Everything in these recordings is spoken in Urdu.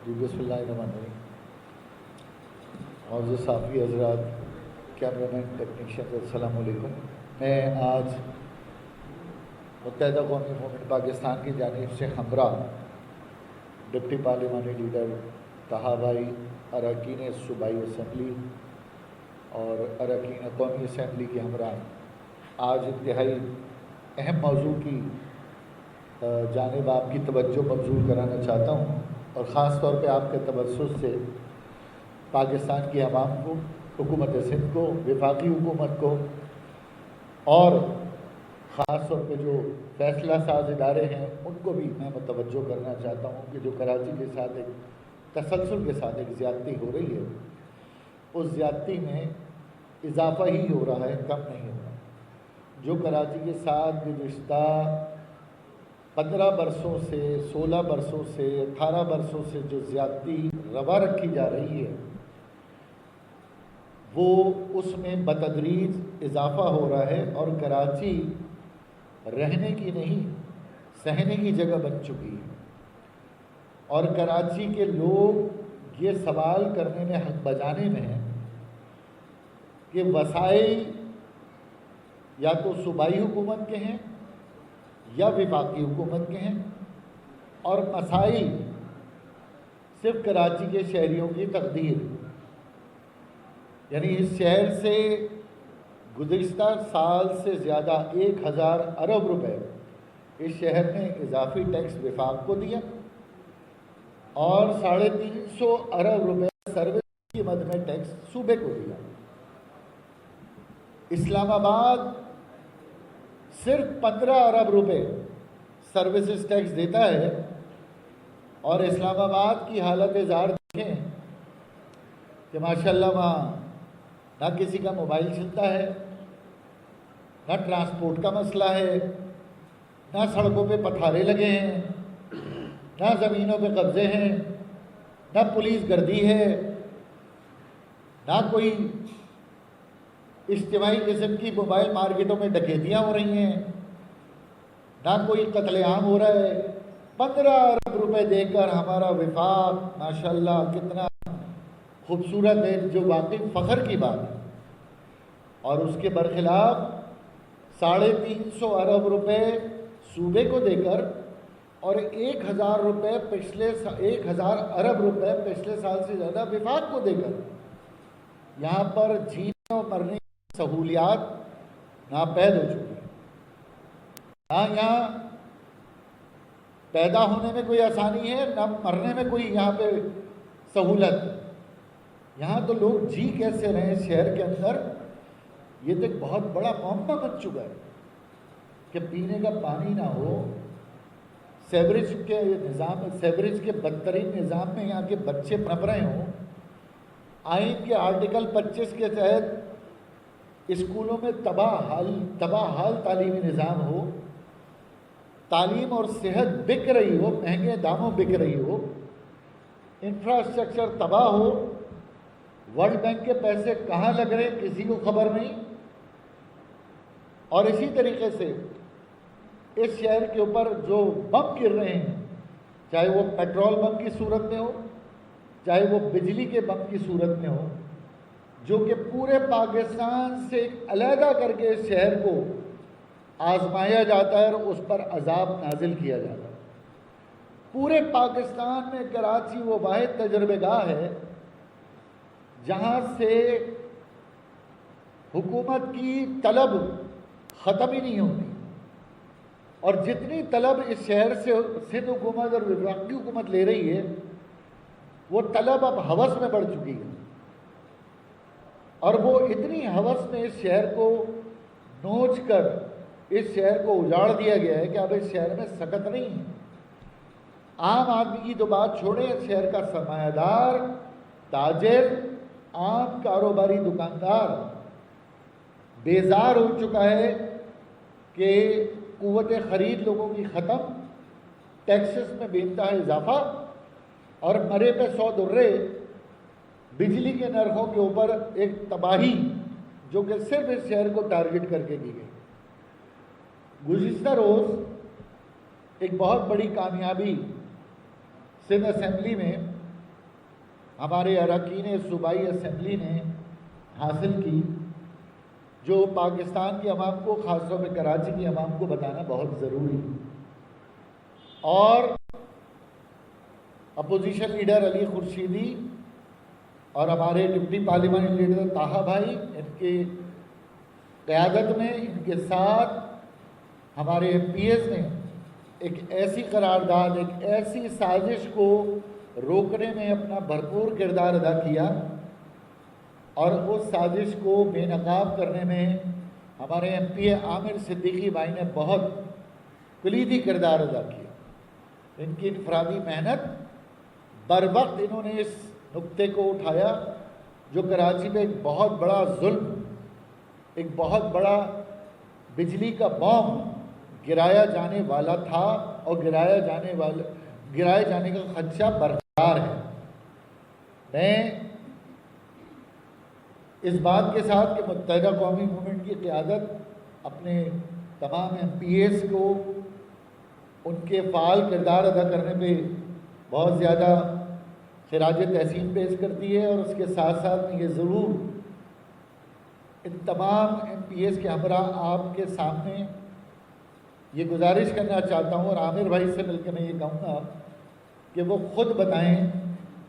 جی بسم اللہ الرحمن الرحیم. معزز صحافی حضرات، کیمرہ مین، ٹیکنیشین، السلام علیکم. میں آج متحدہ قومی موومنٹ پاکستان کی جانب سے ہمراہ ڈپٹی پارلیمانی لیڈر طہا بھائی، اراکین صوبائی اسمبلی اور اراکین قومی اسمبلی کے ہمراہ آج انتہائی اہم موضوع کی جانب آپ کی توجہ مبذول کرانا چاہتا ہوں، اور خاص طور پہ آپ کے توسط سے پاکستان کی عوام کو، حکومت سندھ کو، وفاقی حکومت کو، اور خاص طور پہ جو فیصلہ ساز ادارے ہیں ان کو بھی میں متوجہ کرنا چاہتا ہوں کہ جو کراچی کے ساتھ ایک تسلسل کے ساتھ ایک زیادتی ہو رہی ہے، اس زیادتی میں اضافہ ہی ہو رہا ہے، کم نہیں ہو رہا. جو کراچی کے ساتھ گزشتہ 15 برسوں سے، 16 برسوں سے، 18 برسوں سے جو زیادتی روا رکھی جا رہی ہے، وہ اس میں بتدریج اضافہ ہو رہا ہے، اور کراچی رہنے کی نہیں سہنے کی جگہ بن چکی ہے. اور کراچی کے لوگ یہ سوال کرنے میں، حق بجانے میں ہیں کہ وسائل یا تو صوبائی حکومت کے ہیں یا وفاقی حکومت کے ہیں، اور مسائل صرف کراچی کے شہریوں کی تقدیر، یعنی اس شہر سے گزشتہ سال سے زیادہ 1000 ارب روپے اس شہر نے اضافی ٹیکس وفاق کو دیا، اور 350 ارب روپے سروس کی مد میں ٹیکس صوبے کو دیا. اسلام آباد صرف 15 ارب روپے سروسز ٹیکس دیتا ہے، اور اسلام آباد کی حالت زار دیکھیں کہ ماشاءاللہ وہاں نہ کسی کا موبائل چلتا ہے، نہ ٹرانسپورٹ کا مسئلہ ہے، نہ سڑکوں پہ پتھارے لگے ہیں، نہ زمینوں پہ قبضے ہیں، نہ پولیس گردی ہے، نہ کوئی اجتماعی قسم کی موبائل مارکیٹوں میں ڈکیتیاں ہو رہی ہیں، نہ کوئی قتل عام ہو رہا ہے. 15 ارب روپے دے کر ہمارا وفاق ماشاءاللہ کتنا خوبصورت ہے، جو واقعی فخر کی بات ہے. اور اس کے برخلاف 350 ارب روپے صوبے کو دے کر اور 1000 ارب روپے پچھلے سال سے زیادہ وفاق کو دے کر یہاں پر جینے اور مرنے کی سہولیات ناپید ہو چکی ہیں. یہاں پیدا ہونے میں کوئی آسانی ہے، نہ مرنے میں کوئی یہاں پہ سہولت. یہاں تو لوگ جی کیسے رہے شہر کے اندر، یہ تو ایک بہت بڑا معمہ بن چکا ہے کہ پینے کا پانی نہ ہو. سیوریج کے بدترین نظام میں یہاں کے بچے پنپ رہے ہوں. آئین کے آرٹیکل 25 کے تحت اسکولوں میں تباہ حال تعلیمی نظام ہو، تعلیم اور صحت بک رہی ہو، مہنگے داموں بک رہی ہو، انفراسٹرکچر تباہ ہو، ورلڈ بینک کے پیسے کہاں لگ رہے کسی کو خبر نہیں. اور اسی طریقے سے اس شہر کے اوپر جو بم گر رہے ہیں، چاہے وہ پیٹرول بم کی صورت میں ہو، چاہے وہ بجلی کے بم کی صورت میں ہو، جو کہ پورے پاکستان سے علیحدہ کر کے اس شہر کو آزمایا جاتا ہے اور اس پر عذاب نازل کیا جاتا ہے. پورے پاکستان میں کراچی وہ واحد تجربہ گاہ ہے جہاں سے حکومت کی طلب ختم ہی نہیں ہوتی، اور جتنی طلب اس شہر سے سندھ حکومت اور وفاقی حکومت لے رہی ہے، وہ طلب اب ہوس میں بڑھ چکی ہے. اور وہ اتنی ہوس میں اس شہر کو نوچ کر اس شہر کو اجاڑ دیا گیا ہے کہ اب اس شہر میں سکت نہیں ہے. عام آدمی کی تو بات چھوڑیں، اس شہر کا سرمایہ دار، تاجر، عام کاروباری دکاندار بیزار ہو چکا ہے کہ قوت خرید لوگوں کی ختم، ٹیکسز میں بے انتہا اضافہ، اور مرے پہ 100 درے بجلی کے نرخوں کے اوپر ایک تباہی جو کہ صرف اس شہر کو ٹارگٹ کر کے کی گئی. گزشتہ روز ایک بہت بڑی کامیابی سندھ اسمبلی میں ہمارے اراکین صوبائی اسمبلی نے حاصل کی، جو پاکستان کی عوام کو، خاص طور پہ کراچی کی عوام کو بتانا بہت ضروری ہے۔ اور اپوزیشن لیڈر علی خورشیدی اور ہمارے ڈپٹی پارلیمانی لیڈر طاہا بھائی، ان کی قیادت میں، ان کے ساتھ ہمارے ایم پی ایس نے ایک ایسی قرارداد، ایک ایسی سازش کو روکنے میں اپنا بھرپور کردار ادا کیا، اور اس سازش کو بے نقاب کرنے میں ہمارے ایم پی اے عامر صدیقی بھائی نے بہت کلیدی کردار ادا کیا۔ ان کی انفرادی محنت، بر وقت انہوں نے اس نقطے کو اٹھایا جو کراچی میں ایک بہت بڑا ظلم، ایک بہت بڑا بجلی کا بام گرایا جانے والا تھا، اور گرائے جانے کا خدشہ برقرار ہے۔ میں اس بات کے ساتھ کہ متحدہ قومی موومنٹ کی قیادت اپنے تمام ایم پی ایس کو ان کے فعال کردار ادا کرنے پہ بہت زیادہ خراج تحسین پیش کرتی ہے، اور اس کے ساتھ ساتھ میں یہ ضرور ان تمام ایم پی ایس کے ہمراہ آپ کے سامنے یہ گزارش کرنا چاہتا ہوں، اور عامر بھائی سے مل کے میں یہ کہوں گا کہ وہ خود بتائیں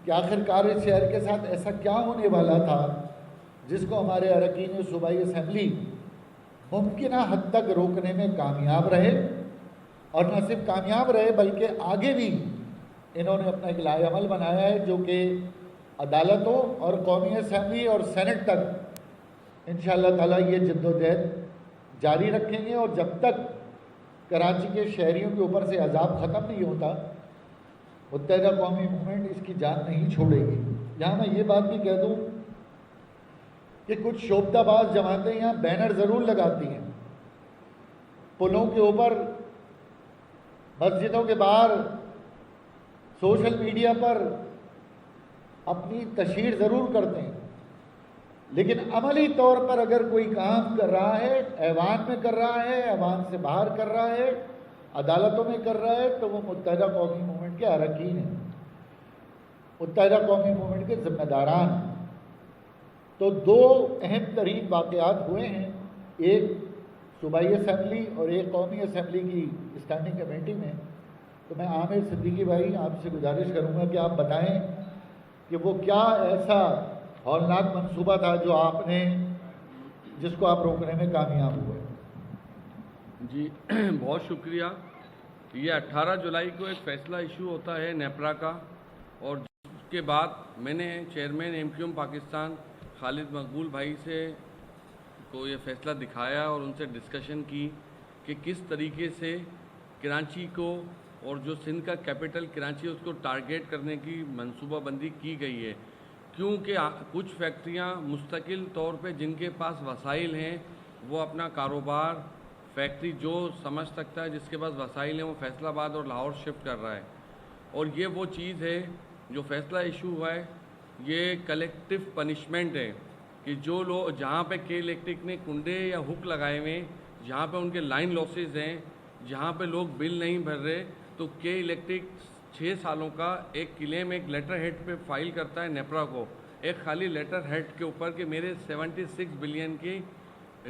کہ آخرکار اس شہر کے ساتھ ایسا کیا ہونے والا تھا جس کو ہمارے اراکین صوبائی اسمبلی ممکنہ حد تک روکنے میں کامیاب رہے، اور نہ صرف کامیاب رہے بلکہ آگے بھی انہوں نے اپنا ایک لائحہ عمل بنایا ہے جو کہ عدالتوں اور قومی اسمبلی اور سینٹ تک انشاءاللہ تعالی یہ جدوجہد جاری رکھیں گے، اور جب تک کراچی کے شہریوں کے اوپر سے عذاب ختم نہیں ہوتا، متحدہ قومی موومنٹ اس کی جان نہیں چھوڑے گی۔ یہاں میں یہ بات بھی کہہ دوں کہ کچھ شعبدہ باز جماعتیں یہاں بینر ضرور لگاتی ہیں، پلوں کے اوپر، مسجدوں کے باہر، سوشل میڈیا پر اپنی تشہیر ضرور کرتے ہیں، لیکن عملی طور پر اگر کوئی کام کر رہا ہے، ایوان میں کر رہا ہے، ایوان سے باہر کر رہا ہے، عدالتوں میں کر رہا ہے، تو وہ متحدہ قومی موومنٹ کے اراکین ہیں، متحدہ قومی موومنٹ کے ذمہ داران ہیں۔ تو دو اہم ترین واقعات ہوئے ہیں، ایک صوبائی اسمبلی اور ایک قومی اسمبلی کی اسٹینڈنگ کمیٹی میں۔ تو میں عامر صدیقی بھائی آپ سے گزارش کروں گا کہ آپ بتائیں کہ وہ کیا ایسا ہولناک منصوبہ تھا جو آپ نے، جس کو آپ روکنے میں کامیاب ہوئے۔ جی بہت شکریہ۔ یہ 18 جولائی کو ایک فیصلہ ایشو ہوتا ہے نیپرا کا، اور اس کے بعد میں نے chairman M Q M Pakistan Khalid Maqbool بھائی سے کو یہ فیصلہ دکھایا اور ان سے ڈسکشن کی کہ کس طریقے سے کراچی کو، اور جو سندھ کا کیپٹل کراچی اس کو ٹارگیٹ کرنے کی منصوبہ بندی کی گئی ہے، کیونکہ کچھ فیکٹریاں مستقل طور پہ جن کے پاس وسائل ہیں وہ اپنا کاروبار، فیکٹری جو سمجھ سکتا ہے جس کے پاس وسائل ہیں وہ فیصل آباد اور لاہور شفٹ کر رہا ہے، اور یہ وہ چیز ہے جو فیصلہ ایشو ہوا ہے، یہ کلیکٹیو پنشمنٹ ہے کہ جو لوگ جہاں پہ کے الیکٹرک نے کنڈے یا ہک لگائے ہوئے ہیں، جہاں پہ ان کے لائن لاسز ہیں، جہاں پہ لوگ بل نہیں بھر رہے، تو کے الیکٹرک 6 سالوں کا ایک کلیم ایک لیٹر ہیڈ پہ فائل کرتا ہے نیپرا کو، ایک خالی لیٹر ہیڈ کے اوپر کہ میرے 76 بلین کی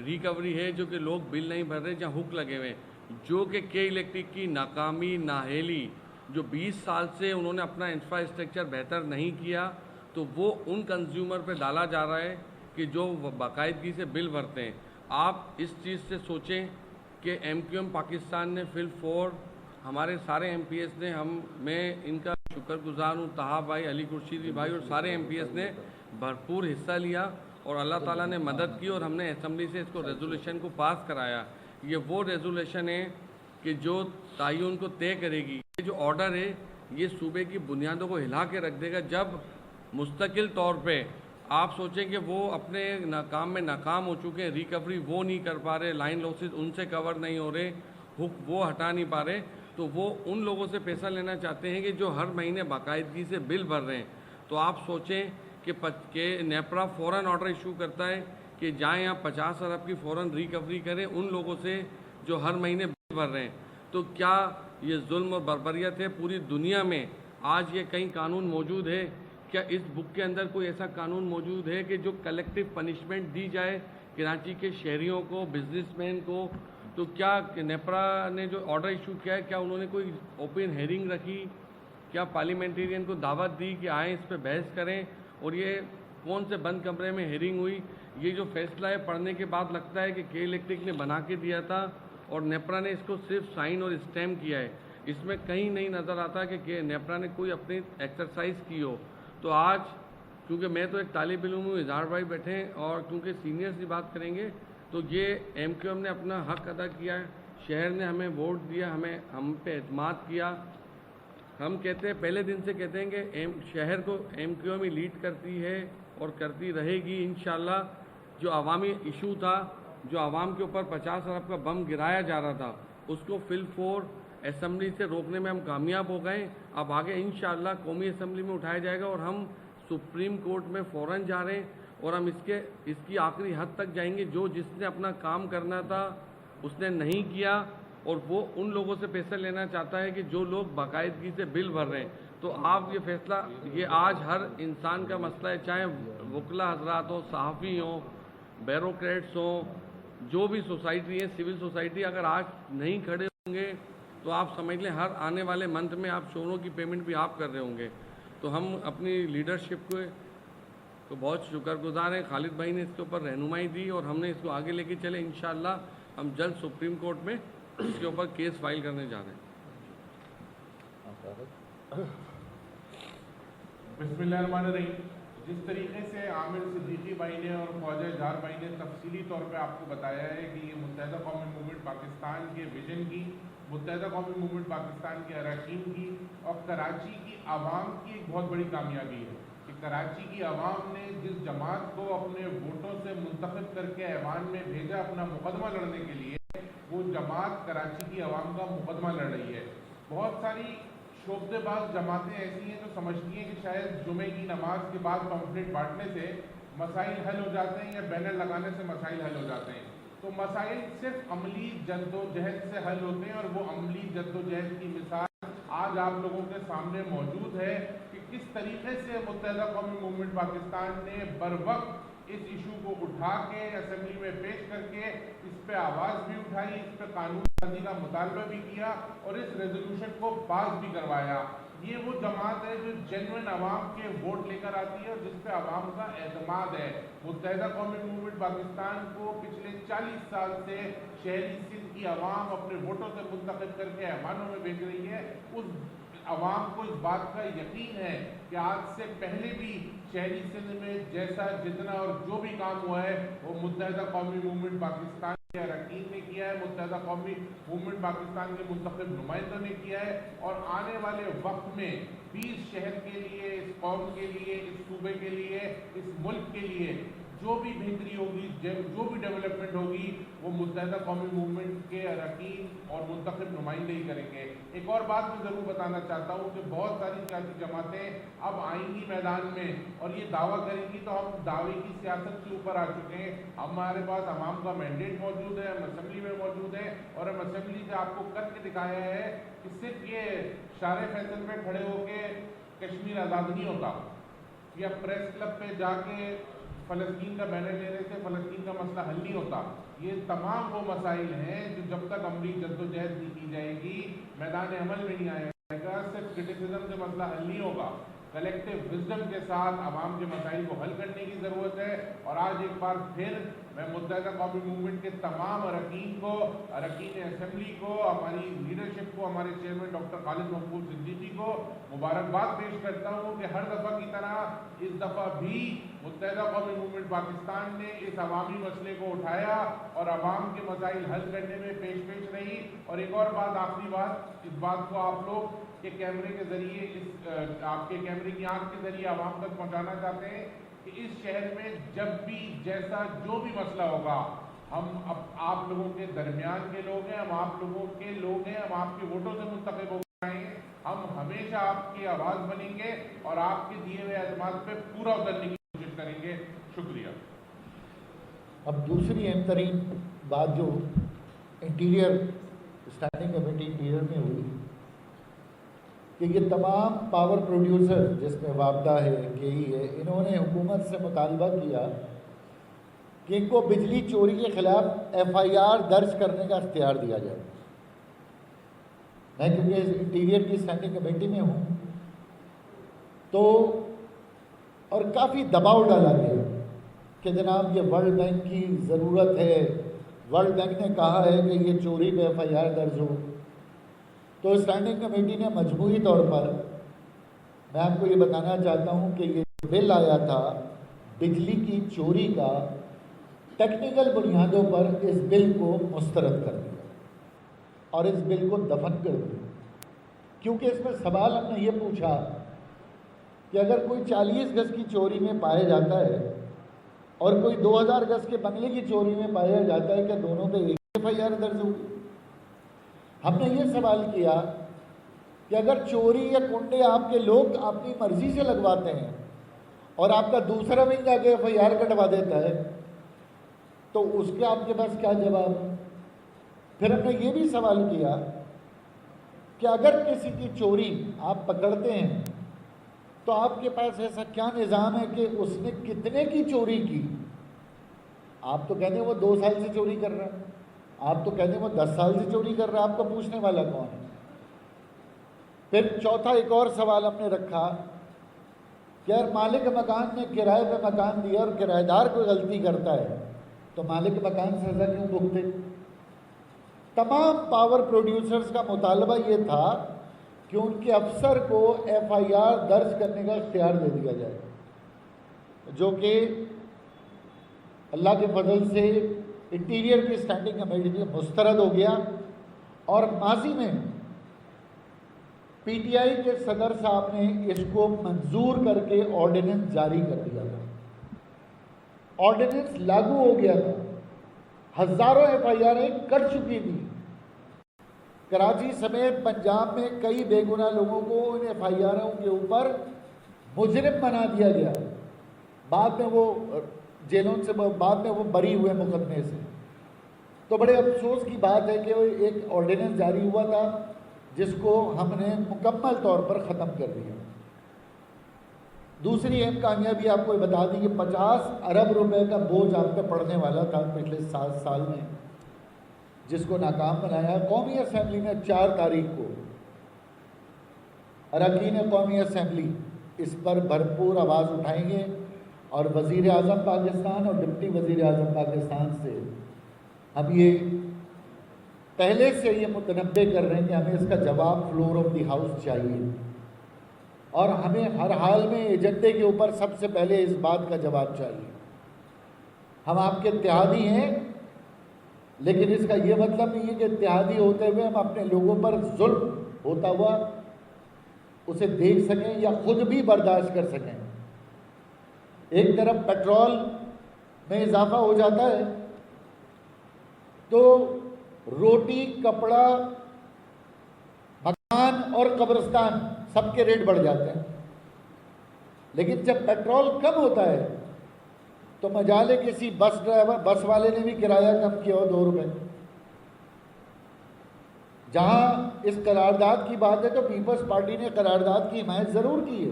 ریکوری ہے جو کہ لوگ بل نہیں بھر رہے جہاں ہک لگے ہوئے ہیں، جو کہ کے الیکٹرک کی ناکامی، نااہلی، جو 20 سال سے انہوں نے اپنا انفراسٹرکچر بہتر نہیں کیا، تو وہ ان کنزیومر پہ ڈالا جا رہا ہے کہ جو باقاعدگی سے بل بھرتے ہیں۔ آپ اس چیز سے سوچیں کہ ایم کیو ایم پاکستان نے فل فور، ہمارے سارے ایم پی ایس نے، میں ان کا شکر گزار ہوں، طاہا بھائی، علی خورشیدی بھائی اور سارے ایم پی ایس نے بھرپور حصہ لیا، اور اللہ تعالیٰ نے مدد کی، اور ہم نے اسمبلی سے اس کو ریزولوشن کو پاس کرایا۔ یہ وہ ریزولوشن ہے کہ جو تعین کو طے کرے گی، یہ جو آرڈر ہے یہ صوبے کی بنیادوں کو ہلا کے رکھ دے گا۔ جب مستقل طور پہ آپ سوچیں کہ وہ اپنے کام میں ناکام ہو چکے ہیں، ریکوری وہ نہیں کر پا رہے، لائن لاسز ان سے کور نہیں ہو رہے، ہک وہ ہٹا نہیں پا رہے، تو وہ ان لوگوں سے پیسہ لینا چاہتے ہیں کہ جو ہر مہینے باقاعدگی سے بل بھر رہے ہیں۔ تو آپ سوچیں کہ نیپرا فوراً آرڈر ایشو کرتا ہے کہ جائیں آپ 50 ارب کی فوراً ریکوری کریں ان لوگوں سے جو ہر مہینے بل بھر رہے ہیں۔ تو کیا یہ ظلم اور بربریت ہے؟ پوری دنیا میں آج یہ کئی قانون موجود ہے کیا اس بک کے اندر کوئی ایسا قانون موجود ہے کہ جو کلیکٹیو پنشمنٹ دی جائے کراچی کے شہریوں کو, بزنس مین کو؟ تو کیا نیپرا نے جو آرڈر ایشو کیا ہے, کیا انہوں نے کوئی اوپن ہیئرنگ رکھی؟ کیا پارلیمنٹیرین کو دعوت دی کہ آئیں اس پہ بحث کریں؟ اور یہ کون سے بند کمرے میں ہیئرنگ ہوئی؟ یہ جو فیصلہ ہے پڑھنے کے بعد لگتا ہے کہ کے الیکٹرک نے بنا کے دیا تھا اور نیپرا نے اس کو صرف سائن اور اسٹیمپ کیا ہے. اس میں کہیں نہیں نظر آتا کہ نیپرا نے کوئی اپنی ایکسرسائز کی ہو. تو آج کیونکہ میں تو ایک طالب علم ہوں, اظہار بھائی بیٹھے ہیں, اور کیونکہ سینئر سے بات کریں گے, تو یہ ایم کیو ایم نے اپنا حق ادا کیا ہے, شہر نے ہمیں ووٹ دیا, ہم پہ اعتماد کیا. ہم کہتے ہیں پہلے دن سے کہتے ہیں کہ شہر کو ایم کیو ایم ہی لیڈ کرتی ہے اور کرتی رہے گی انشاءاللہ. جو عوامی ایشو تھا, جو عوام کے اوپر 50 ارب کا بم گرایا جا رہا تھا, اس کو فل فور اسمبلی سے روکنے میں ہم کامیاب ہو گئے. اب آگے انشاءاللہ قومی اسمبلی میں اٹھایا جائے گا اور ہم سپریم کورٹ میں فوراً جا رہے ہیں اور ہم اس کی آخری حد تک جائیں گے. جس نے اپنا کام کرنا تھا اس نے نہیں کیا, اور وہ ان لوگوں سے پیسہ لینا چاہتا ہے کہ جو لوگ باقاعدگی سے بل بھر رہے ہیں. تو آپ یہ فیصلہ, یہ آج ہر انسان کا مسئلہ ہے, چاہے وکلا حضرات ہوں, صحافی ہوں, بیوروکریٹس ہوں, جو بھی سوسائٹی ہے, سول سوسائٹی, اگر آج نہیں کھڑے ہوں گے تو آپ سمجھ لیں ہر آنے والے منتھ میں آپ شوروں کی پیمنٹ بھی آپ کر رہے ہوں گے. تو ہم اپنی لیڈرشپ کو تو بہت شکر گزار ہیں. خالد بھائی نے اس کے اوپر رہنمائی دی اور ہم نے اس کو آگے لے کے چلے. انشاءاللہ ہم جلد سپریم کورٹ میں اس کے اوپر کیس فائل کرنے جا رہے ہیں. بسم اللہ الرحمن الرحیم. جس طریقے سے عامر صدیقی بھائی نے اور خواجہ اظہار بھائی نے تفصیلی طور پہ آپ کو بتایا ہے کہ یہ متحدہ قومی موومنٹ پاکستان کے ویژن کی, متحدہ قومی موومنٹ پاکستان کے اراکین کی اور کراچی کی عوام کی ایک بہت بڑی کامیابی ہے کہ کراچی کی عوام نے جس جماعت کو اپنے ووٹوں سے منتخب کر کے ایوان میں بھیجا اپنا مقدمہ لڑنے کے لیے, وہ جماعت کراچی کی عوام کا مقدمہ لڑ رہی ہے. بہت ساری شعبے باز جماعتیں ایسی ہیں جو سمجھتی ہیں کہ شاید جمعے کی نماز کے بعد پمفلٹ بانٹنے سے مسائل حل ہو جاتے ہیں یا بینر لگانے سے مسائل حل ہو جاتے ہیں. تو مسائل صرف عملی جد و جہد سے حل ہوتے ہیں, اور وہ عملی جد و جہد کی مثال آج آپ لوگوں کے سامنے موجود ہے کہ کس طریقے سے متحدہ قومی موومنٹ پاکستان نے بر وقت اس ایشو کو اٹھا کے اسمبلی میں پیش کر کے اس پہ آواز بھی اٹھائی, اس پہ قانون سازی کا مطالبہ بھی کیا اور اس ریزولوشن کو پاس بھی کروایا. یہ وہ جماعت ہے جو جینوئن عوام کے ووٹ لے کر آتی ہے اور جس پہ عوام کا اعتماد ہے. متحدہ قومی موومنٹ پاکستان کو پچھلے 40 سال سے شہری سندھ کی عوام اپنے ووٹوں سے منتخب کر کے ایوانوں میں بھیج رہی ہے. اس عوام کو اس بات کا یقین ہے کہ آج سے پہلے بھی شہری سندھ میں جیسا جتنا اور جو بھی کام ہوا ہے وہ متحدہ قومی موومنٹ پاکستان کے اراکین نے کیا ہے, متحدہ قومی موومنٹ پاکستان کے منتخب نمائندوں نے کیا ہے. اور آنے والے وقت میں 20 شہر کے لیے, اس قوم کے لیے, اس صوبے کے لیے, اس ملک کے لیے جو بھی بہتری ہوگی, جو بھی ڈیولپمنٹ ہوگی, وہ متحدہ قومی موومنٹ کے اراکین اور منتخب نمائندے ہی کریں گے. ایک اور بات میں ضرور بتانا چاہتا ہوں کہ بہت ساری سیاسی جماعتیں اب آئیں گی میدان میں اور یہ دعویٰ کریں گی, تو ہم دعوے کی سیاست سے اوپر آ چکے ہیں. ہمارے پاس عوام کا مینڈیٹ موجود ہے, ہم اسمبلی میں موجود ہیں اور ہم اسمبلی سے آپ کو کر کے دکھایا ہے کہ صرف یہ شارع فیصل پہ کھڑے ہو کے کشمیر آزاد نہیں ہوتا, یا پریس کلب پہ جا کے فلسطین کا بینر لینے سے فلسطین کا مسئلہ حل نہیں ہوتا. یہ تمام وہ مسائل ہیں جو جب تک عملی جد و جہد نہیں کی جائے گی, میدان عمل میں نہیں آئے گا, صرف کرٹیسزم سے مسئلہ حل نہیں ہوگا. کلیکٹیو وزڈم کے ساتھ عوام کے مسائل کو حل کرنے کی ضرورت ہے. اور آج ایک بار پھر میں متحدہ قومی موومنٹ کے تمام اراکین کو, اراکین اسمبلی کو, ہماری لیڈرشپ کو, ہمارے چیئرمین ڈاکٹر خالد محمود صدیقی کو مبارکباد پیش کرتا ہوں کہ ہر دفعہ کی طرح اس دفعہ بھی متحدہ قومی موومنٹ پاکستان نے اس عوامی مسئلے کو اٹھایا اور عوام کے مسائل حل کرنے میں پیش رہی. اور ایک اور بات, آخری بات, اس بات کو آپ لوگ کے کیمرے کے ذریعے, آپ کے کیمرے کی آنکھ کے ذریعے عوام تک پہنچانا چاہتے ہیں کہ اس شہر میں جب بھی جیسا جو بھی مسئلہ ہوگا, ہم اب آپ لوگوں کے درمیان کے لوگ ہیں, ہم آپ لوگوں کے لوگ ہیں, ہم آپ کے ووٹوں سے منتخب ہو گئے ہیں, ہم ہمیشہ آپ کی آواز بنیں گے اور آپ کے دیے ہوئے اعتماد پہ پورا اترنے کی کوشش کریں گے. شکریہ. اب دوسری اہم ترین بات جو انٹیریئر اسٹینڈنگ کمیٹی انٹیریئر میں ہوئی کہ یہ تمام پاور پروڈیوسر جس میں وابدہ ہے کے ای ہے، انہوں نے حکومت سے مطالبہ کیا کہ ان کو بجلی چوری کے خلاف ایف آئی آر درج کرنے کا اختیار دیا جائے۔ میں کیونکہ انٹیریئر کی اسٹینڈنگ کمیٹی میں ہوں تو اور کافی دباؤ ڈالا گیا کہ جناب یہ ورلڈ بینک کی ضرورت ہے، ورلڈ بینک نے کہا ہے کہ یہ چوری پہ ایف آئی آر درج ہو۔ تو اسٹینڈنگ کمیٹی نے مجموعی طور پر، میں آپ کو یہ بتانا چاہتا ہوں کہ یہ بل آیا تھا بجلی کی چوری کا، ٹیکنیکل بنیادوں پر اس بل کو مسترد کر دیا اور اس بل کو دفن کر دیا، کیونکہ اس میں سوال ہم نے یہ پوچھا کہ اگر کوئی 40 گز کی چوری میں پایا جاتا ہے اور کوئی 2000 گز کے بنگلے کی چوری میں پایا جاتا ہے، کیا دونوں پہ ایک ایف آئی آر درج ہوگی؟ ہم نے یہ سوال کیا کہ اگر چوری یا کنڈے آپ کے لوگ اپنی مرضی سے لگواتے ہیں اور آپ کا دوسرا بھی جا کے ایف آئی آر کٹوا دیتا ہے تو اس کے آپ کے پاس کیا جواب ہے؟ پھر ہم نے یہ بھی سوال کیا کہ اگر کسی کی چوری آپ پکڑتے ہیں تو آپ کے پاس ایسا کیا نظام ہے کہ اس نے کتنے کی چوری کی؟ آپ تو کہتے ہیں وہ 2 سال سے چوری کر رہا ہے، آپ تو کہتے ہیں وہ 10 سال سے چوری کر رہا ہے، آپ کو پوچھنے والا کون ہے؟ پھر چوتھا ایک اور سوال ہم نے رکھا کہ اگر مالک مکان نے کرائے پہ مکان دیا اور کرایہ دار کوئی غلطی کرتا ہے تو مالک مکان سزا کیوں بھگتے؟ تمام پاور پروڈیوسرز کا مطالبہ یہ تھا کہ ان کے افسر کو ایف آئی آر درج کرنے کا اختیار دے دیا جائے، جو کہ اللہ کے فضل سے انٹیریئر کی اسٹینڈنگ کمیٹی میں مسترد ہو گیا، اور ماضی میں پی ٹی آئی کے صدر صاحب نے اس کو منظور کر کے آرڈیننس جاری کر دیا تھا، آرڈیننس لاگو ہو گیا تھا، ہزاروں ایف آئی آریں کٹ چکی تھی۔ کراچی سمیت پنجاب میں کئی بے گناہ لوگوں کو ان ایف آئی آروں کے اوپر مجرم بنا دیا گیا، بعد میں وہ جیلوں سے بعد میں وہ بری ہوئے مقدمے سے۔ تو بڑے افسوس کی بات ہے کہ ایک آرڈیننس جاری ہوا تھا جس کو ہم نے مکمل طور پر ختم کر دیا۔ دوسری اہم کامیابی آپ کو بتا دی کہ 50 ارب روپے کا بوجھ آپ پہ پڑنے والا تھا پچھلے 7 سال میں، جس کو ناکام بنایا۔ قومی اسمبلی میں 4 تاریخ کو اراکین قومی اسمبلی اس پر بھرپور آواز اٹھائیں گے، اور وزیر اعظم پاکستان اور ڈپٹی وزیر اعظم پاکستان سے ہم یہ پہلے سے یہ متنبع کر رہے ہیں کہ ہمیں اس کا جواب فلور آف دی ہاؤس چاہیے، اور ہمیں ہر حال میں ایجنڈے کے اوپر سب سے پہلے اس بات کا جواب چاہیے۔ ہم آپ کے اتحادی ہیں، لیکن اس کا یہ مطلب نہیں ہے کہ اتحادی ہوتے ہوئے ہم اپنے لوگوں پر ظلم ہوتا ہوا اسے دیکھ سکیں یا خود بھی برداشت کر سکیں۔ ایک طرف پیٹرول میں اضافہ ہو جاتا ہے تو روٹی، کپڑا، مکان اور قبرستان سب کے ریٹ بڑھ جاتے ہیں، لیکن جب پیٹرول کم ہوتا ہے تو مجالے کسی بس والے نے بھی کرایہ کم کیا ہو 2 روپے۔ جہاں اس قرارداد کی بات ہے تو پیپلز پارٹی نے قرارداد کی حمایت ضرور کی ہے،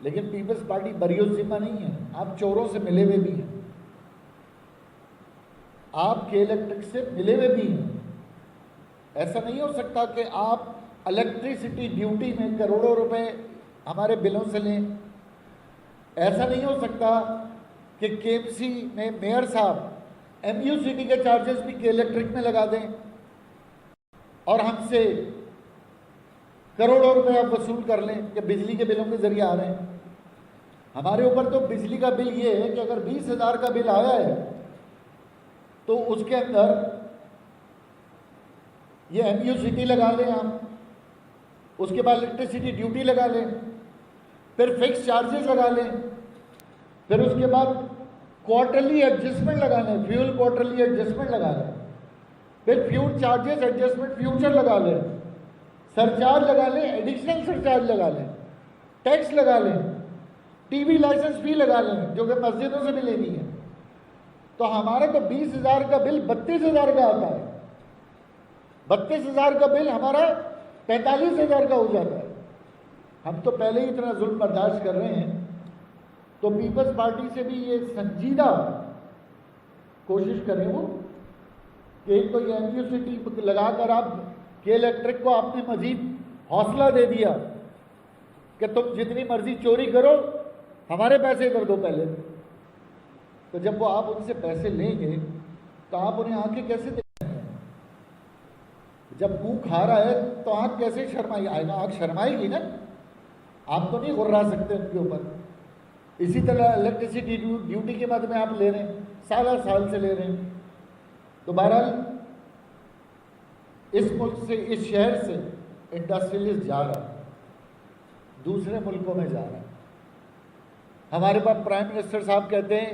لیکن پیپلز پارٹی بری الذمہ نہیں ہے، آپ چوروں سے ملے ہوئے بھی ہیں، آپ کے الیکٹرک سے ملے ہوئے بھی ہیں۔ ایسا نہیں ہو سکتا کہ آپ الیکٹریسٹی ڈیوٹی میں کروڑوں روپے ہمارے بلوں سے لیں، ایسا نہیں ہو سکتا کہ کے ایم سی میں میئر صاحب ایم یو سی ٹی کے چارجز بھی کے الیکٹرک میں لگا دیں اور ہم سے کروڑوں روپے آپ وصول کر لیں کہ بجلی کے بلوں کے ذریعے آ رہے ہیں۔ ہمارے اوپر تو بجلی کا بل یہ ہے کہ اگر 20,000 کا بل آیا ہے تو اس کے اندر یہ ایم یو سی ٹی لگا لیں آپ، اس کے بعد الیکٹریسٹی ڈیوٹی لگا لیں، پھر فکس چارجز لگا لیں، پھر اس کے بعد کوارٹرلی ایڈجسٹمنٹ لگا لیں، فیول کوارٹرلی ایڈجسٹمنٹ لگا لیں، پھر فیول چارجز ایڈجسٹمنٹ فیوچر لگا لیں، سرچارج لگا لیں، ایڈیشنل سرچارج لگا لیں، ٹیکس لگا لیں، ٹی وی لائسنس فی لگا لیں جو کہ مسجدوں سے بھی لینی ہے۔ تو ہمارا تو 20,000 کا بل 32,000 کا آتا ہے، 32,000 کا بل ہمارا 45,000 کا ہو جاتا ہے۔ ہم تو پہلے ہی اتنا ظلم برداشت کر رہے ہیں، تو پیپلز پارٹی سے بھی یہ سنجیدہ کوشش کریں وہ کہ ایک تو یہ ایم یو سی ٹی لگا کر آپ کے الیکٹرک کو آپ نے مزید حوصلہ دے دیا کہ تم جتنی مرضی چوری کرو، ہمارے پیسے کر دو پہلے. تو جب وہ آپ ان سے پیسے لیں گے تو آپ انہیں آنکھیں کیسے دیں گے؟ جب منہ کھا رہا ہے تو آنکھ کیسے شرمائی آئے گا؟ آنکھ شرمائے گی نا. آپ تو نہیں غرا سکتے ان کے اوپر. اسی طرح الیکٹریسٹی ڈیوٹی کے بعد میں آپ لے رہے ہیں، سال سے لے رہے ہیں. تو بہرحال اس ملک سے، اس شہر سے انڈسٹریلسٹ جا رہا ہے، دوسرے ملکوں میں جا رہا ہے. ہمارے پاس پرائم منسٹر صاحب کہتے ہیں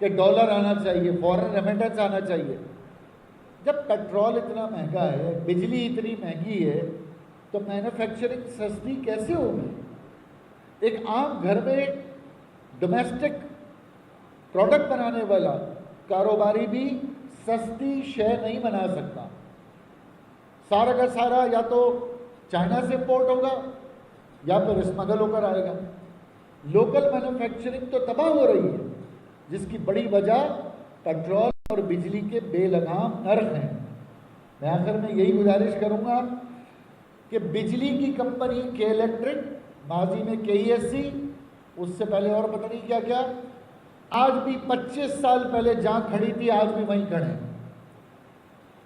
کہ ڈالر آنا چاہیے، فورن ریمیٹنس آنا چاہیے. جب پیٹرول اتنا مہنگا ہے، بجلی اتنی مہنگی ہے، تو مینوفیکچرنگ سستی کیسے ہوگی؟ ایک عام گھر میں ڈومیسٹک پروڈکٹ بنانے والا کاروباری بھی سستی شے نہیں بنا سکتا. سارا کا سارا یا تو چائنا سے امپورٹ ہوگا یا پھر اسمگل ہو کر آئے گا. لوکل مینوفیکچرنگ تو تباہ ہو رہی ہے، جس کی بڑی وجہ پیٹرول اور بجلی کے بے لگام نرخ ہیں. میں آخر میں یہی گزارش کروں گا کہ بجلی کی کمپنی کے الیکٹرک، ماضی میں کے ای ایس سی، اس سے پہلے اور پتہ نہیں کیا کیا، آج بھی 25 سال پہلے جہاں کھڑی تھی آج بھی وہیں کھڑے ہیں.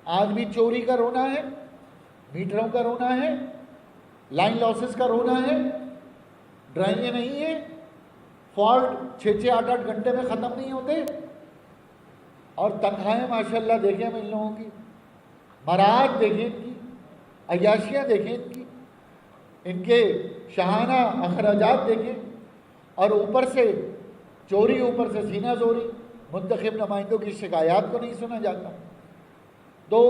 آج بھی چوری کا رونا ہے، میٹروں کا رونا ہے، لائن لاسز کا رونا ہے، ڈرائنگیں نہیں ہیں، فالٹ 6-6 8-8 گھنٹے میں ختم نہیں ہوتے، اور تنخواہیں ماشاءاللہ دیکھیں ہم ان لوگوں کی، مراعات دیکھیں ان کی، عیاشیاں دیکھیں ان کی، ان کے شاہانہ اخراجات دیکھیں، اور اوپر سے چوری، اوپر سے سینہ زوری. منتخب نمائندوں کی شکایات کو نہیں سنا جاتا. تو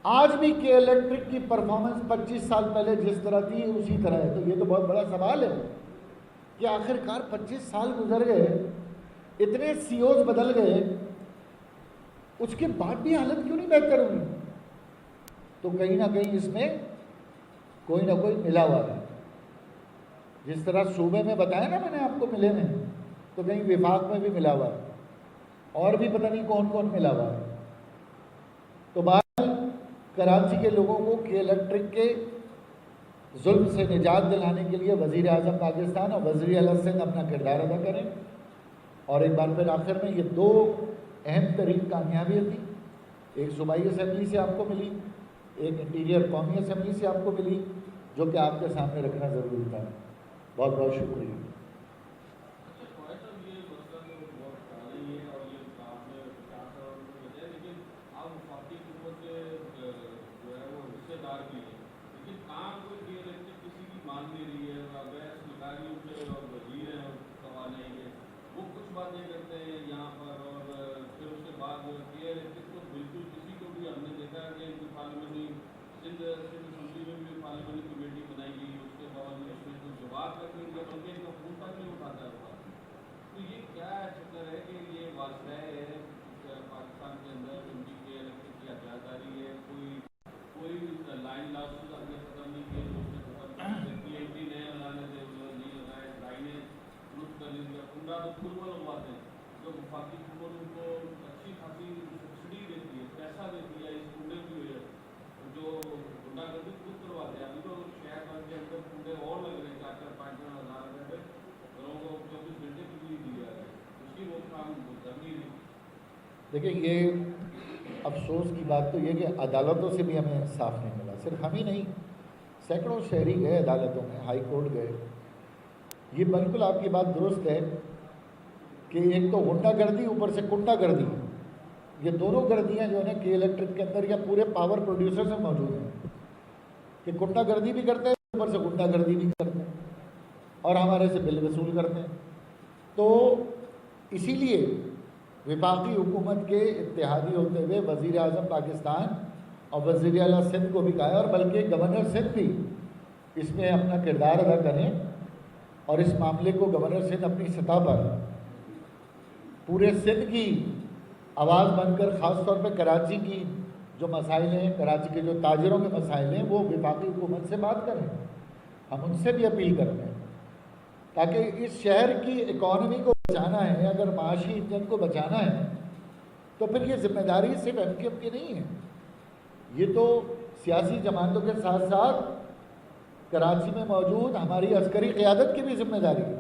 آج بھی کے الیکٹرک کی پرفارمنس 25 سال پہلے جس طرح تھی اسی طرح ہے. تو یہ تو بہت بڑا سوال ہے کہ آخر کار 25 سال گزر گئے، اتنے سی اوز بدل گئے، اس کے بعد بھی حالت کیوں نہیں بہتر ہوئی؟ تو کہیں نہ کہیں اس میں کوئی نہ کوئی ملا ہوا ہے. جس طرح صوبے میں بتایا نا میں نے آپ کو ملے میں، تو کہیں وفاق میں بھی ملا ہوا ہے، اور بھی پتہ نہیں کون کون ملا ہوا ہے. تو بہرحال کراچی کے لوگوں کو کے الیکٹرک کے ظلم سے نجات دلانے کے لیے وزیر اعظم پاکستان اور وزیر اعلیٰ سندھ اپنا کردار ادا کریں. اور ایک بار پھر آخر میں یہ 2 اہم ترین کامیابیاں تھیں. ایک صوبائی اسمبلی سے آپ کو ملی، ایک انٹیریئر قومی اسمبلی سے آپ کو ملی، جو کہ آپ کے سامنے رکھنا ضروری تھا. بہت بہت شکریہ. دیکھیں، یہ افسوس کی بات تو یہ کہ عدالتوں سے بھی ہمیں انصاف نہیں ملا. صرف ہم ہی نہیں، سینکڑوں شہری گئے عدالتوں میں، ہائی کورٹ گئے. یہ بالکل آپ کی بات درست ہے کہ ایک تو غنڈہ گردی، اوپر سے کنڈا گردی، یہ دونوں گردیاں جو ہیں کے الیکٹرک کے اندر یا پورے پاور پروڈیوسر سے موجود ہیں کہ کنڈا گردی بھی کرتے ہیں، اوپر سے غنڈہ گردی بھی کرتے ہیں، اور ہمارے سے بل وصول کرتے ہیں. تو اسی لیے وفاقی حکومت کے اتحادی ہوتے ہوئے وزیر اعظم پاکستان اور وزیر اعلیٰ سندھ کو بھی کہا ہے، اور بلکہ گورنر سندھ بھی اس میں اپنا کردار ادا کریں، اور اس معاملے کو گورنر سندھ اپنی سطح پر پورے سندھ کی آواز بن کر، خاص طور پہ کراچی کی جو مسائل ہیں، کراچی کے جو تاجروں کے مسائل ہیں، وہ وفاقی حکومت سے بات کریں. ہم ان سے بھی اپیل کرتے ہیں تاکہ اس شہر کی اکانومی کو بچانا ہے، اگر معاشی انجن کو بچانا ہے تو پھر یہ ذمہ داری صرف ایم کیو ایم کی نہیں ہے، یہ تو سیاسی جماعتوں کے ساتھ ساتھ کراچی میں موجود ہماری عسکری قیادت کی بھی ذمہ داری ہے۔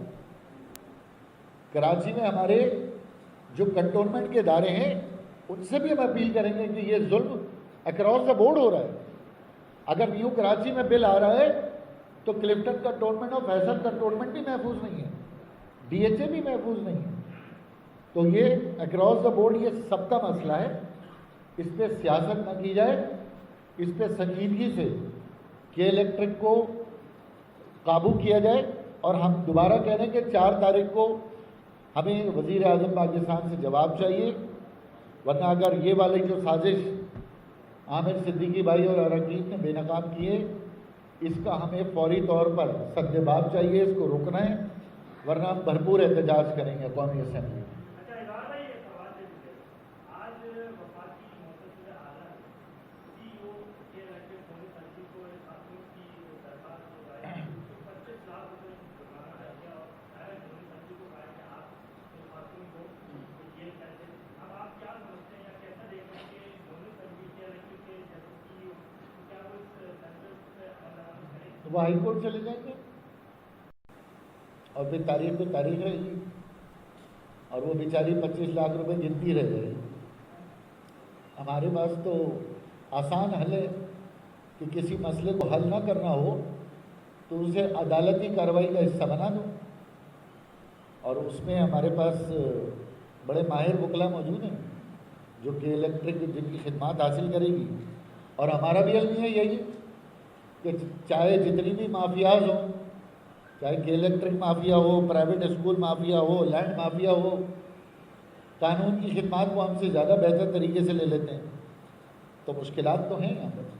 کراچی میں ہمارے جو کنٹونمنٹ کے ادارے ہیں ان سے بھی ہم اپیل کریں گے کہ یہ ظلم اکراس دا بورڈ ہو رہا ہے۔ اگر نیو کراچی میں بل آ رہا ہے تو کلفٹن کنٹونمنٹ اور فیصل کنٹونمنٹ بھی محفوظ نہیں ہے، ڈی ایچ اے بھی محفوظ نہیں ہے۔ تو یہ اکراس دا بورڈ یہ سب کا مسئلہ ہے، اس پہ سیاست نہ کی جائے، اس پہ سنجیدگی سے کہ الیکٹرک کو قابو کیا جائے۔ اور ہم دوبارہ کہہ رہے ہیں کہ 4 تاریخ کو ہمیں وزیر اعظم پاکستان سے جواب چاہیے، ورنہ اگر یہ والی جو سازش عامر صدیقی بھائی اور اراکین نے بے نقاب کی ہے، اس کا ہمیں فوری طور پر سد باب چاہیے، اس کو روکنا ہے، ورنہ ہم بھرپور احتجاج کریں گے قومی اسمبلی۔ وہ ہائی کورٹ چلے جائیں گے اور پھر تاریخ پہ تاریخ رہے گی اور وہ بیچاری 25 لاکھ روپے گنتی رہ جائے گی۔ ہمارے پاس تو آسان حل ہے کہ کسی مسئلے کو حل نہ کرنا ہو تو اسے عدالتی کارروائی کا حصہ بنا دو، اور اس میں ہمارے پاس بڑے ماہر وکلا موجود ہیں جو کہ الیکٹرک جن کی خدمات حاصل کرے گی۔ اور ہمارا بھی علم ہے یہی کہ چاہے جتنی بھی مافیاز ہوں، چاہے کہ الیکٹرک مافیا ہو، پرائیویٹ اسکول مافیا ہو، لینڈ مافیا ہو، قانون کی خدمات کو ہم سے زیادہ بہتر طریقے سے لے لیتے ہیں۔ تو مشکلات تو ہیں یہاں پر۔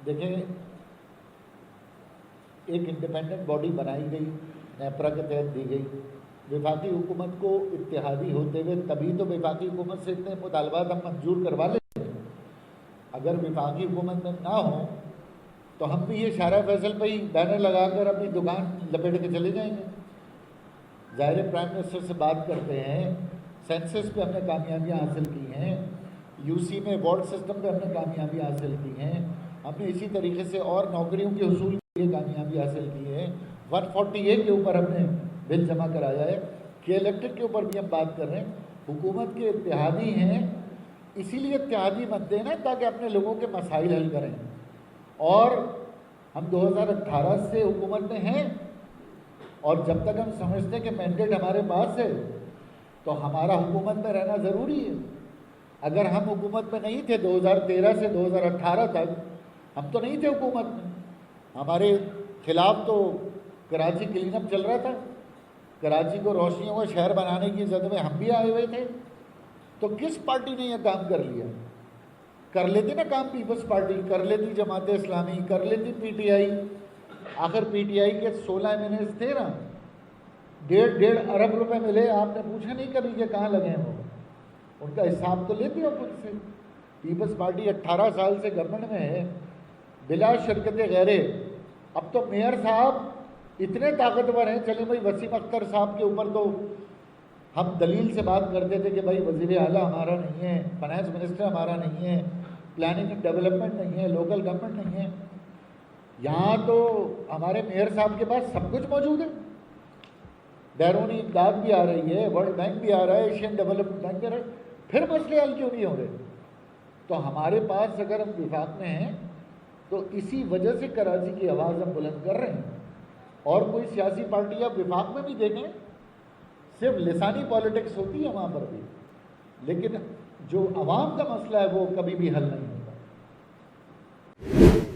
دیکھیں، ایک انڈیپینڈنٹ باڈی بنائی گئی، نیپرا کے تحت دی گئی، وفاقی حکومت کو اتحادی ہوتے ہوئے تبھی تو وفاقی حکومت سے اتنے مطالبات ہم منظور کروا لیں۔ اگر وفاقی حکومت میں نہ ہوں تو ہم بھی یہ شارع فیصل پہ ہی بینر لگا کر اپنی دکان لپیٹ کے چلے جائیں گے۔ ظاہر پرائم منسٹر سے بات کرتے ہیں، سینسس پہ ہم نے کامیابیاں حاصل کی ہیں، یو سی میں وارڈ سسٹم پہ ہم نے کامیابیاں حاصل کی ہیں، ہم نے اسی طریقے سے اور نوکریوں کے حصول کے لیے کامیابی حاصل کی ہے۔ 140A کے اوپر ہم نے بل جمع کرایا ہے کہ الیکٹرک کے اوپر بھی ہم بات کر رہے ہیں۔ حکومت کے اتحادی ہیں، اسی لیے اتحادی بنتے ہیں نا تاکہ اپنے لوگوں کے مسائل حل کریں۔ اور ہم 2018 سے حکومت میں ہیں، اور جب تک ہم سمجھتے ہیں کہ مینڈیٹ ہمارے پاس ہے تو ہمارا حکومت میں رہنا ضروری ہے۔ اگر ہم حکومت میں نہیں تھے 2013 سے 2018 تک، ہم تو نہیں تھے حکومت میں، ہمارے خلاف تو کراچی کلین اپ چل رہا تھا، کراچی کو روشنیوں کا شہر بنانے کی زد میں ہم بھی آئے ہوئے تھے۔ تو کس پارٹی نے یہ کام کر لیا؟ کر لیتی نا کام پیپلز پارٹی، کر لیتی جماعت اسلامی، کر لیتی پی ٹی آئی۔ آخر پی ٹی آئی کے 16 MNAs تھے نا، 1.5 ارب روپے ملے، آپ نے پوچھا نہیں کبھی کہ کہاں لگے ہیں وہ؟ ان کا حساب تو لیتی ہو خود سے۔ پیپلز پارٹی 18 سال سے گورنمنٹ میں ہے بلا شرکت غیرے۔ اب تو میئر صاحب اتنے طاقتور ہیں، چلیں بھائی وسیم اختر صاحب کے اوپر تو ہم دلیل سے بات کرتے تھے کہ بھائی وزیر اعلیٰ ہمارا نہیں ہے، فائنانس منسٹر ہمارا نہیں ہے، پلاننگ اینڈ ڈیولپمنٹ نہیں ہے، لوکل گورنمنٹ نہیں ہے۔ یہاں تو ہمارے میئر صاحب کے پاس سب کچھ موجود ہے، بیرونی امداد بھی آ رہی ہے، ورلڈ بینک بھی آ رہا ہے، ایشین ڈیولپمنٹ بینک بھی آ رہا ہے، پھر مسئلے حل کیوں نہیں ہو رہے؟ تو ہمارے پاس اگر ہم وفاق میں ہیں تو اسی وجہ سے کراچی کی آواز ہم بلند کر رہے ہیں۔ اور کوئی سیاسی پارٹی آپ وفاق میں بھی دیکھیں، صرف لسانی پالیٹکس ہوتی ہے وہاں پر بھی، لیکن جو عوام کا مسئلہ ہے وہ کبھی بھی حل نہیں ہوتا۔ ہے.